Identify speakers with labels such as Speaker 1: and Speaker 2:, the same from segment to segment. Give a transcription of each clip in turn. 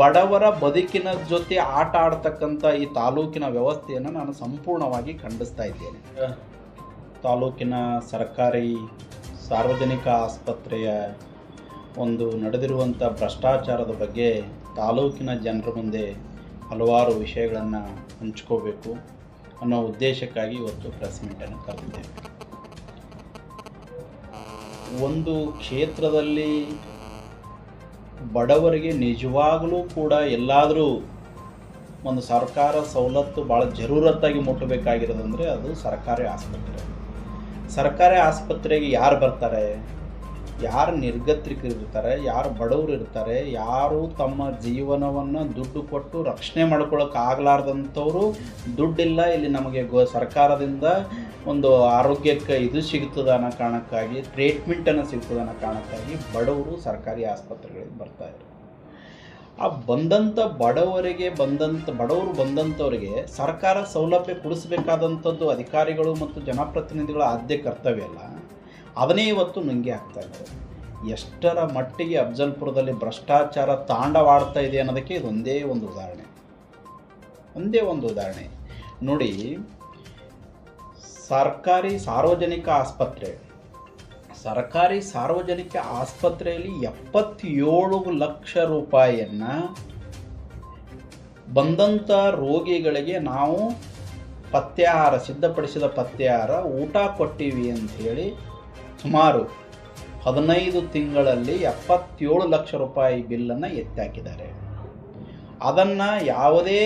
Speaker 1: ಬಡವರ ಬದುಕಿನ ಜೊತೆ ಆಟ ಆಡ್ತಕ್ಕಂಥ ಈ ತಾಲೂಕಿನ ವ್ಯವಸ್ಥೆಯನ್ನು ನಾನು ಸಂಪೂರ್ಣವಾಗಿ ಖಂಡಿಸ್ತಾ ಇದ್ದೇನೆ. ತಾಲೂಕಿನ ಸರ್ಕಾರಿ ಸಾರ್ವಜನಿಕ ಆಸ್ಪತ್ರೆಯ ಒಂದು ನಡೆದಿರುವಂಥ ಭ್ರಷ್ಟಾಚಾರದ ಬಗ್ಗೆ ತಾಲೂಕಿನ ಜನರ ಮುಂದೆ ಹಲವಾರು ವಿಷಯಗಳನ್ನು ಹಂಚ್ಕೋಬೇಕು ಅನ್ನೋ ಉದ್ದೇಶಕ್ಕಾಗಿ ಇವತ್ತು ಪ್ರೆಸ್ ಮೀಟನ್ನು ಕರೆದಿದ್ದೇವೆ. ಒಂದು ಕ್ಷೇತ್ರದಲ್ಲಿ ಬಡವರಿಗೆ ನಿಜವಾಗಲೂ ಕೂಡ ಎಲ್ಲಾದರೂ ಒಂದು ಸರ್ಕಾರ ಸವಲತ್ತು ಭಾಳ ಜರೂರತ್ತಾಗಿ ಮುಟ್ಟಬೇಕಾಗಿರೋದಂದರೆ ಅದು ಸರ್ಕಾರಿ ಆಸ್ಪತ್ರೆ. ಸರ್ಕಾರಿ ಆಸ್ಪತ್ರೆಗೆ ಯಾರು ಬರ್ತಾರೆ? ಯಾರು ನಿರ್ಗತಿಕರಿರ್ತಾರೆ, ಯಾರು ಬಡವರು ಇರ್ತಾರೆ, ಯಾರು ತಮ್ಮ ಜೀವನವನ್ನು ದುಡ್ಡು ಕೊಟ್ಟು ರಕ್ಷಣೆ ಮಾಡ್ಕೊಳ್ಳೋಕ್ಕಾಗಲಾರ್ದಂಥವ್ರು, ದುಡ್ಡಿಲ್ಲ ಇಲ್ಲಿ ನಮಗೆ ಸರ್ಕಾರದಿಂದ ಒಂದು ಆರೋಗ್ಯಕ್ಕೆ ಇದು ಸಿಗ್ತದೆ ಅನ್ನೋ ಕಾರಣಕ್ಕಾಗಿ, ಟ್ರೀಟ್ಮೆಂಟನ್ನು ಸಿಗ್ತದೆ ಅನ್ನೋ ಕಾರಣಕ್ಕಾಗಿ ಬಡವರು ಸರ್ಕಾರಿ ಆಸ್ಪತ್ರೆಗಳಿಗೆ ಬರ್ತಾಯಿದ್ರು. ಆ ಬಡವರು ಬಂದಂಥವರಿಗೆ ಸರ್ಕಾರ ಸೌಲಭ್ಯ ಕೊಡಿಸ್ಬೇಕಾದಂಥದ್ದು ಅಧಿಕಾರಿಗಳು ಮತ್ತು ಜನಪ್ರತಿನಿಧಿಗಳ ಆದ್ಯ ಕರ್ತವ್ಯ ಅಲ್ಲ, ಅದನ್ನೇ ಇವತ್ತು ನುಂಗಿ ಆಗ್ತಾ ಇದ್ದಾರೆ. ಎಷ್ಟರ ಮಟ್ಟಿಗೆ ಅಫ್ಜಲ್ಪುರದಲ್ಲಿ ಭ್ರಷ್ಟಾಚಾರ ತಾಂಡವಾಡ್ತಾ ಇದೆ ಅನ್ನೋದಕ್ಕೆ ಇದು ಒಂದೇ ಒಂದು ಉದಾಹರಣೆ ನೋಡಿ. ಸರ್ಕಾರಿ ಸಾರ್ವಜನಿಕ ಆಸ್ಪತ್ರೆಯಲ್ಲಿ 77 ಲಕ್ಷ ರೂಪಾಯಿಯನ್ನು ಬಂದಂಥ ರೋಗಿಗಳಿಗೆ ನಾವು ಸಿದ್ಧಪಡಿಸಿದ ಪಥ್ಯಾಹಾರ ಊಟ ಕೊಟ್ಟಿವಿ ಅಂಥೇಳಿ ಸುಮಾರು 15 ತಿಂಗಳಲ್ಲಿ 77 ಲಕ್ಷ ರೂಪಾಯಿ ಬಿಲ್ಲನ್ನು ಎತ್ತಾಕಿದ್ದಾರೆ. ಅದನ್ನು ಯಾವುದೇ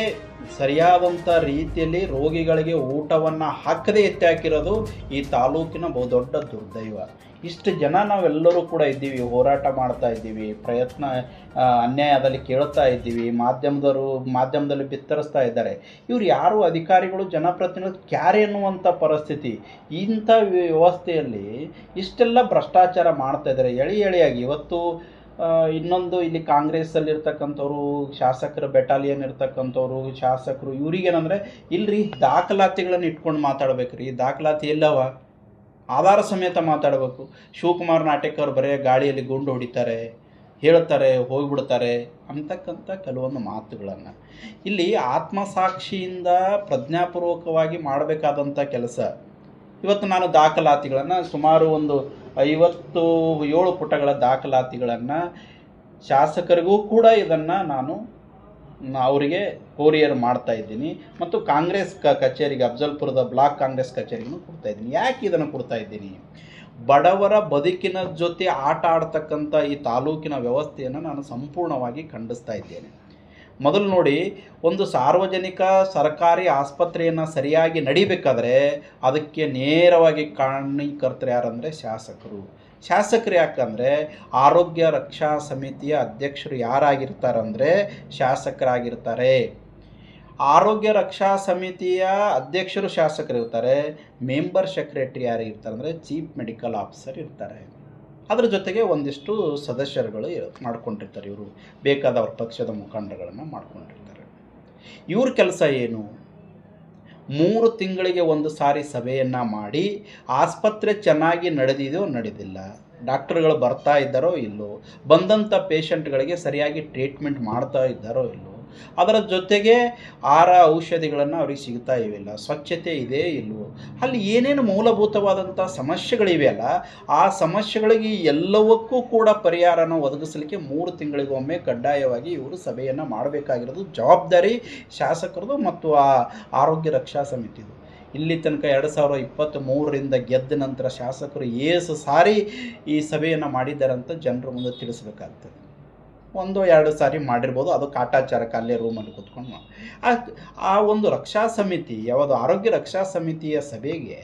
Speaker 1: ಸರಿಯಾದಂಥ ರೀತಿಯಲ್ಲಿ ರೋಗಿಗಳಿಗೆ ಊಟವನ್ನು ಹಾಕದೇ ಎತ್ತಾಕಿರೋದು ಈ ತಾಲೂಕಿನ ಬಹುದೊಡ್ಡ ದುರ್ದೈವ. ಇಷ್ಟು ಜನ ನಾವೆಲ್ಲರೂ ಕೂಡ ಇದ್ದೀವಿ, ಹೋರಾಟ ಮಾಡ್ತಾ ಇದ್ದೀವಿ, ಪ್ರಯತ್ನ ಅನ್ಯಾಯದಲ್ಲಿ ಕೇಳ್ತಾ ಇದ್ದೀವಿ, ಮಾಧ್ಯಮದಲ್ಲಿ ಬಿತ್ತರಿಸ್ತಾ ಇದ್ದಾರೆ. ಇವರು ಯಾರು ಅಧಿಕಾರಿಗಳು ಜನಪ್ರತಿನಿಧಿಗಳು ಕ್ಯಾರೆ ಅನ್ನುವಂಥ ಪರಿಸ್ಥಿತಿ. ಇಂಥ ವ್ಯವಸ್ಥೆಯಲ್ಲಿ ಇಷ್ಟೆಲ್ಲ ಭ್ರಷ್ಟಾಚಾರ ಮಾಡ್ತಾ ಇದ್ದಾರೆ ಎಳೆಯಾಗಿ. ಇವತ್ತು ಇನ್ನೊಂದು ಇಲ್ಲಿ ಕಾಂಗ್ರೆಸ್ಸಲ್ಲಿರ್ತಕ್ಕಂಥವ್ರು ಶಾಸಕರ ಬೆಟಾಲಿಯನ್ ಇರ್ತಕ್ಕಂಥವ್ರು ಶಾಸಕರು ಇವ್ರಿಗೇನಂದರೆ ಇಲ್ರಿ ದಾಖಲಾತಿಗಳನ್ನು ಇಟ್ಕೊಂಡು ಮಾತಾಡ್ಬೇಕ್ರಿ. ದಾಖಲಾತಿ ಎಲ್ಲವ? ಆಧಾರ ಸಮೇತ ಮಾತಾಡಬೇಕು. ಶಿವಕುಮಾರ್ ನಾಟಕವ್ರು ಬರೀ ಗಾಳಿಯಲ್ಲಿ ಗುಂಡು ಹೊಡಿತಾರೆ, ಹೇಳ್ತಾರೆ, ಹೋಗಿಬಿಡ್ತಾರೆ ಅಂತಕ್ಕಂಥ ಕೆಲವೊಂದು ಮಾತುಗಳನ್ನು ಇಲ್ಲಿ ಆತ್ಮಸಾಕ್ಷಿಯಿಂದ ಪ್ರಜ್ಞಾಪೂರ್ವಕವಾಗಿ ಮಾಡಬೇಕಾದಂಥ ಕೆಲಸ. ಇವತ್ತು ನಾನು ದಾಖಲಾತಿಗಳನ್ನು ಸುಮಾರು ಒಂದು 57 ಪುಟಗಳ ದಾಖಲಾತಿಗಳನ್ನು ಶಾಸಕರಿಗೂ ಕೂಡ ಇದನ್ನು ನಾನು ಅವರಿಗೆ ಕೊರಿಯರ್ ಮಾಡ್ತಾ ಇದ್ದೀನಿ ಮತ್ತು ಕಾಂಗ್ರೆಸ್ ಕಚೇರಿಗೆ ಅಫ್ಜಲ್ಪುರದ ಬ್ಲಾಕ್ ಕಾಂಗ್ರೆಸ್ ಕಚೇರಿಗೂ ಕೊಡ್ತಾ ಇದ್ದೀನಿ. ಯಾಕೆ ಇದನ್ನು ಕೊಡ್ತಾ ಇದ್ದೀನಿ? ಬಡವರ ಬದುಕಿನ ಜೊತೆ ಆಟ ಆಡ್ತಕ್ಕಂಥ ಈ ತಾಲೂಕಿನ ವ್ಯವಸ್ಥೆಯನ್ನು ನಾನು ಸಂಪೂರ್ಣವಾಗಿ ಖಂಡಿಸ್ತಾ ಇದ್ದೇನೆ. ಮೊದಲು ನೋಡಿ, ಒಂದು ಸಾರ್ವಜನಿಕ ಸರ್ಕಾರಿ ಆಸ್ಪತ್ರೆಯನ್ನು ಸರಿಯಾಗಿ ನಡಿಬೇಕಾದ್ರೆ ಅದಕ್ಕೆ ನೇರವಾಗಿ ಕಾರಣೀಕರ್ತರು ಯಾರಂದರೆ ಶಾಸಕರು. ಯಾಕಂದರೆ ಆರೋಗ್ಯ ರಕ್ಷಾ ಸಮಿತಿಯ ಅಧ್ಯಕ್ಷರು ಯಾರಾಗಿರ್ತಾರಂದರೆ ಶಾಸಕರಾಗಿರ್ತಾರೆ. ಆರೋಗ್ಯ ರಕ್ಷಾ ಸಮಿತಿಯ ಅಧ್ಯಕ್ಷರು ಶಾಸಕರಿರ್ತಾರೆ. ಮೆಂಬರ್ ಸೆಕ್ರೆಟರಿ ಯಾರಿರ್ತಾರೆ ಅಂದರೆ ಚೀಫ್ ಮೆಡಿಕಲ್ ಆಫೀಸರ್ ಇರ್ತಾರೆ. ಅದರ ಜೊತೆಗೆ ಒಂದಿಷ್ಟು ಸದಸ್ಯರುಗಳು ಮಾಡ್ಕೊಂಡಿರ್ತಾರೆ. ಇವರು ಬೇಕಾದ ಅವ್ರ ಪಕ್ಷದ ಮುಖಂಡಗಳನ್ನು ಮಾಡ್ಕೊಂಡಿರ್ತಾರೆ. ಇವ್ರ ಕೆಲಸ ಏನು? 3 ತಿಂಗಳಿಗೆ ಒಂದು ಸಾರಿ ಸಭೆಯನ್ನು ಮಾಡಿ ಆಸ್ಪತ್ರೆ ಚೆನ್ನಾಗಿ ನಡೆದಿಲ್ಲ, ಡಾಕ್ಟರ್ಗಳು ಬರ್ತಾ ಇದ್ದಾರೋ ಇಲ್ಲೋ, ಬಂದಂಥ ಪೇಷಂಟ್ಗಳಿಗೆ ಸರಿಯಾಗಿ ಟ್ರೀಟ್ಮೆಂಟ್ ಮಾಡ್ತಾ ಇದ್ದಾರೋ ಇಲ್ಲೋ, ಅದರ ಜೊತೆಗೆ ಔಷಧಿಗಳನ್ನು ಅವ್ರಿಗೆ ಸಿಗ್ತಾ ಇವೆಯಲ್ಲ, ಸ್ವಚ್ಛತೆ ಇದೆ ಇಲ್ವೋ, ಅಲ್ಲಿ ಏನೇನು ಮೂಲಭೂತವಾದಂಥ ಸಮಸ್ಯೆಗಳಿವೆಯಲ್ಲ ಆ ಸಮಸ್ಯೆಗಳಿಗೆ ಎಲ್ಲವಕ್ಕೂ ಕೂಡ ಪರಿಹಾರನ ಒದಗಿಸಲಿಕ್ಕೆ 3 ತಿಂಗಳಿಗೊಮ್ಮೆ ಕಡ್ಡಾಯವಾಗಿ ಇವರು ಸಭೆಯನ್ನು ಮಾಡಬೇಕಾಗಿರೋದು ಜವಾಬ್ದಾರಿ ಶಾಸಕರದು ಮತ್ತು ಆ ಆರೋಗ್ಯ ರಕ್ಷಾ ಸಮಿತಿದು. ಇಲ್ಲಿ ತನಕ 2023ರಿಂದ ಗೆದ್ದ ನಂತರ ಶಾಸಕರು ಸಾರಿ ಈ ಸಭೆಯನ್ನು ಮಾಡಿದ್ದಾರೆ ಅಂತ ಜನರ ಮುಂದೆ ತಿಳಿಸ್ಬೇಕಾಗ್ತದೆ. 1-2 ಸಾರಿ ಮಾಡಿರ್ಬೋದು, ಅದು ಕಾಟಾಚಾರಕ್ಕೆ ಅಲ್ಲೇ ರೂಮಲ್ಲಿ ಕೂತ್ಕೊಂಡು ಆ ಒಂದು ರಕ್ಷಾ ಸಮಿತಿ ಆರೋಗ್ಯ ರಕ್ಷಾ ಸಮಿತಿಯ ಸಭೆಗೆ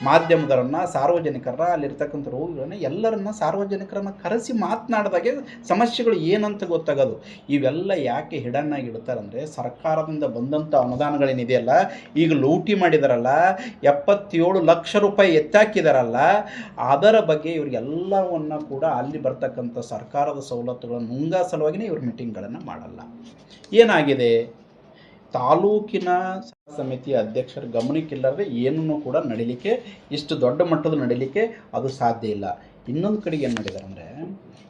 Speaker 1: ಮಾಧ್ಯಮದವರನ್ನು, ಸಾರ್ವಜನಿಕರನ್ನ, ಅಲ್ಲಿರ್ತಕ್ಕಂಥ ರೋಗಿಗಳನ್ನ ಸಾರ್ವಜನಿಕರನ್ನು ಕರೆಸಿ ಮಾತನಾಡಿದಾಗೆ ಸಮಸ್ಯೆಗಳು ಏನಂತ ಗೊತ್ತಾಗೋದು. ಇವೆಲ್ಲ ಯಾಕೆ ಹಿಡನ್ನಾಗಿ ಇಡ್ತಾರಂದರೆ ಸರ್ಕಾರದಿಂದ ಬಂದಂಥ ಅನುದಾನಗಳೇನಿದೆಯಲ್ಲ, ಈಗ ಲೂಟಿ ಮಾಡಿದಾರಲ್ಲ, 77 ಲಕ್ಷ ರೂಪಾಯಿ ಎತ್ತಾಕಿದಾರಲ್ಲ, ಅದರ ಬಗ್ಗೆ ಇವರಿಗೆಲ್ಲವನ್ನು ಕೂಡ ಅಲ್ಲಿ ಬರ್ತಕ್ಕಂಥ ಸರ್ಕಾರದ ಸವಲತ್ತುಗಳನ್ನು ಸಲುವಾಗಿನೇ ಇವರು ಮೀಟಿಂಗ್ಗಳನ್ನು ಮಾಡಲ್ಲ. ಏನಾಗಿದೆ? ತಾಲೂಕಿನ ಸಮಿತಿಯ ಅಧ್ಯಕ್ಷರ ಗಮನಕ್ಕಿಲ್ಲದೆ ಏನೂ ಕೂಡ ನಡೀಲಿಕ್ಕೆ, ಇಷ್ಟು ದೊಡ್ಡ ಮಟ್ಟದ ನಡೀಲಿಕ್ಕೆ ಅದು ಸಾಧ್ಯ ಇಲ್ಲ. ಇನ್ನೊಂದು ಕಡೆಗೆ ಏನು ಮಾಡಿದ್ದಾರೆ ಅಂದರೆ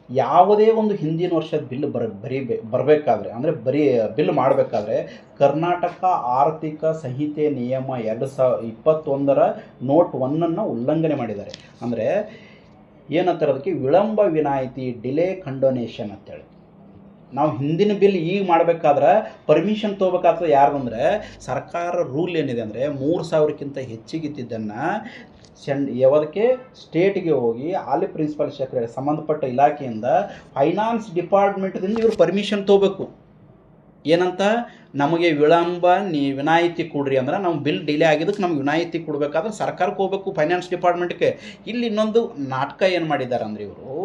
Speaker 1: ಯಾವುದೇ ಒಂದು ಹಿಂದಿನ ವರ್ಷದ ಬಿಲ್ ಬರಬೇಕಾದ್ರೆ ಅಂದರೆ ಬಿಲ್ ಮಾಡಬೇಕಾದ್ರೆ ಕರ್ನಾಟಕ ಆರ್ಥಿಕ ಸಂಹಿತೆ ನಿಯಮ 2021 ನೋಟ್ 1 ಉಲ್ಲಂಘನೆ ಮಾಡಿದ್ದಾರೆ. ಅಂದರೆ ಏನಂತಾರೆ ಅದಕ್ಕೆ, ವಿಳಂಬ ವಿನಾಯಿತಿ, ಡಿಲೇ ಕಂಡೋನೇಷನ್ ಅಂತೇಳಿ. ನಾವು ಹಿಂದಿನ ಬಿಲ್ ಈಗ ಮಾಡಬೇಕಾದ್ರೆ ಪರ್ಮಿಷನ್ ತೊಗೋಬೇಕಾಗ್ತದೆ. ಯಾರ್ದಂದರೆ ಸರ್ಕಾರ ರೂಲ್ ಏನಿದೆ ಅಂದರೆ 3,000ಕ್ಕಿಂತ ಹೆಚ್ಚಿಗಿದ್ದನ್ನು ಯಾವದಕ್ಕೆ ಸ್ಟೇಟಿಗೆ ಹೋಗಿ ಅಲ್ಲಿ ಪ್ರಿನ್ಸಿಪಲ್ ಸೆಕ್ರೆಟರಿ ಸಂಬಂಧಪಟ್ಟ ಇಲಾಖೆಯಿಂದ ಫೈನಾನ್ಸ್ ಡಿಪಾರ್ಟ್ಮೆಂಟ್ದಿಂದ ಇವರು ಪರ್ಮಿಷನ್ ತೊಗೋಬೇಕು. ಏನಂತ, ನಮಗೆ ವಿನಾಯಿತಿ ಕೊಡ್ರಿ ಅಂದ್ರೆ, ನಾವು ಬಿಲ್ ಡಿಲೇ ಆಗಿದ್ದಕ್ಕೆ ನಮ್ಗೆ ವಿನಾಯಿತಿ ಕೊಡಬೇಕಾದ್ರೆ ಸರ್ಕಾರಕ್ಕೆ ಹೋಗ್ಬೇಕು, ಫೈನಾನ್ಸ್ ಡಿಪಾರ್ಟ್ಮೆಂಟ್ಗೆ. ಇಲ್ಲಿ ಇನ್ನೊಂದು ನಾಟಕ ಏನು ಮಾಡಿದ್ದಾರೆ ಅಂದರೆ, ಇವರು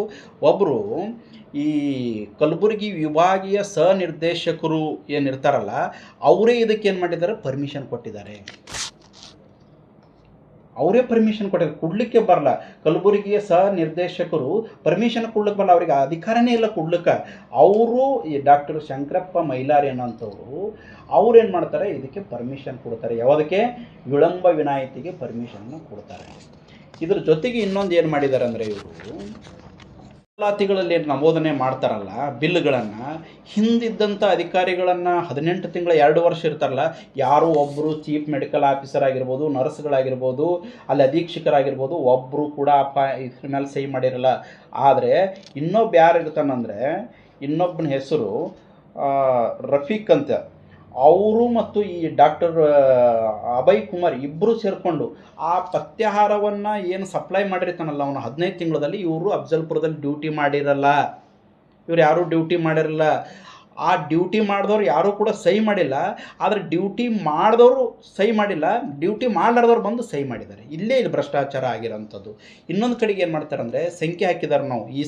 Speaker 1: ಒಬ್ಬರು ಈ ಕಲಬುರಗಿ ವಿಭಾಗೀಯ ನಿರ್ದೇಶಕರು ಏನಿರ್ತಾರಲ್ಲ, ಅವರೇ ಇದಕ್ಕೆ ಏನು ಮಾಡಿದ್ದಾರೆ, ಪರ್ಮಿಷನ್ ಕೊಟ್ಟಿದ್ದಾರೆ. ಅವರೇ ಪರ್ಮಿಷನ್ ಕೊಟ್ಟಿದ್ದಾರೆ, ಕೊಡಲಿಕ್ಕೆ ಬರಲ್ಲ. ಕಲಬುರಗಿಯ ನಿರ್ದೇಶಕರು ಪರ್ಮಿಷನ್ ಕೊಡ್ಲಿಕ್ಕೆ ಬರಲ್ಲ, ಅವ್ರಿಗೆ ಅಧಿಕಾರನೇ ಇಲ್ಲ ಕೊಡ್ಲಿಕ್ಕೆ. ಅವರು ಈ ಡಾಕ್ಟರ್ ಶಂಕರಪ್ಪ ಮೈಲಾರಿ ಅನ್ನೋಂಥವ್ರು ಅವ್ರೇನು ಮಾಡ್ತಾರೆ, ಇದಕ್ಕೆ ಪರ್ಮಿಷನ್ ಕೊಡ್ತಾರೆ. ಯಾವುದಕ್ಕೆ, ವಿಳಂಬ ವಿನಾಯಿತಿಗೆ ಪರ್ಮಿಷನ್ನ ಕೊಡ್ತಾರೆ. ಇದ್ರ ಜೊತೆಗೆ ಇನ್ನೊಂದು ಏನು ಮಾಡಿದ್ದಾರೆ ಅಂದರೆ, ಇವರು ದಾಖಲಾತಿಗಳಲ್ಲಿ ಏನು ನಮೂದನೆ ಮಾಡ್ತಾರಲ್ಲ ಬಿಲ್ಗಳನ್ನು, ಹಿಂದಿದ್ದಂಥ ಅಧಿಕಾರಿಗಳನ್ನು 18 ತಿಂಗಳ 2 ವರ್ಷ ಇರ್ತಾರಲ್ಲ, ಯಾರೋ ಒಬ್ಬರು ಚೀಫ್ ಮೆಡಿಕಲ್ ಆಫೀಸರ್ ಆಗಿರ್ಬೋದು, ನರ್ಸ್ಗಳಾಗಿರ್ಬೋದು, ಅಲ್ಲಿ ಅಧೀಕ್ಷಕರಾಗಿರ್ಬೋದು, ಒಬ್ಬರು ಕೂಡ ಇದ್ರ ಮೇಲೆ ಸಹಿ ಮಾಡಿರಲ್ಲ. ಆದರೆ ಇನ್ನೊಬ್ಬ ಯಾರು ಇರ್ತಾನಂದರೆ, ಇನ್ನೊಬ್ಬನ ಹೆಸರು ರಫೀಕ್ ಅಂತ, ಅವರು ಮತ್ತು ಈ ಡಾಕ್ಟರ್ ಅಭಯ್ ಕುಮಾರ್ ಇಬ್ಬರು ಸೇರಿಕೊಂಡು ಆ ಪಥ್ಯಾಹಾರವನ್ನು ಏನು ಸಪ್ಲೈ ಮಾಡಿರ್ತಾನಲ್ಲ ಅವನು 15 ತಿಂಗಳಲ್ಲಿ, ಇವರು ಅಫ್ಜಲ್ಪುರದಲ್ಲಿ ಡ್ಯೂಟಿ ಮಾಡಿರಲ್ಲ. ಇವ್ರು ಯಾರೂ ಡ್ಯೂಟಿ ಮಾಡಿರಲ್ಲ. ಆ ಡ್ಯೂಟಿ ಮಾಡಿದವ್ರು ಯಾರೂ ಕೂಡ ಸಹಿ ಮಾಡಿಲ್ಲ. ಆದರೆ ಡ್ಯೂಟಿ ಮಾಡಿದವರು ಸಹಿ ಮಾಡಿಲ್ಲ, ಡ್ಯೂಟಿ ಮಾಡಲಾರ್ದವ್ರು ಬಂದು ಸಹಿ ಮಾಡಿದ್ದಾರೆ. ಇಲ್ಲೇ ಇಲ್ಲಿ ಭ್ರಷ್ಟಾಚಾರ ಆಗಿರೋಂಥದ್ದು. ಇನ್ನೊಂದು ಕಡೆಗೆ ಏನು ಮಾಡ್ತಾರೆ ಅಂದರೆ, ಸಂಖ್ಯೆ ಹಾಕಿದ್ದಾರೆ ನಾವು ಈ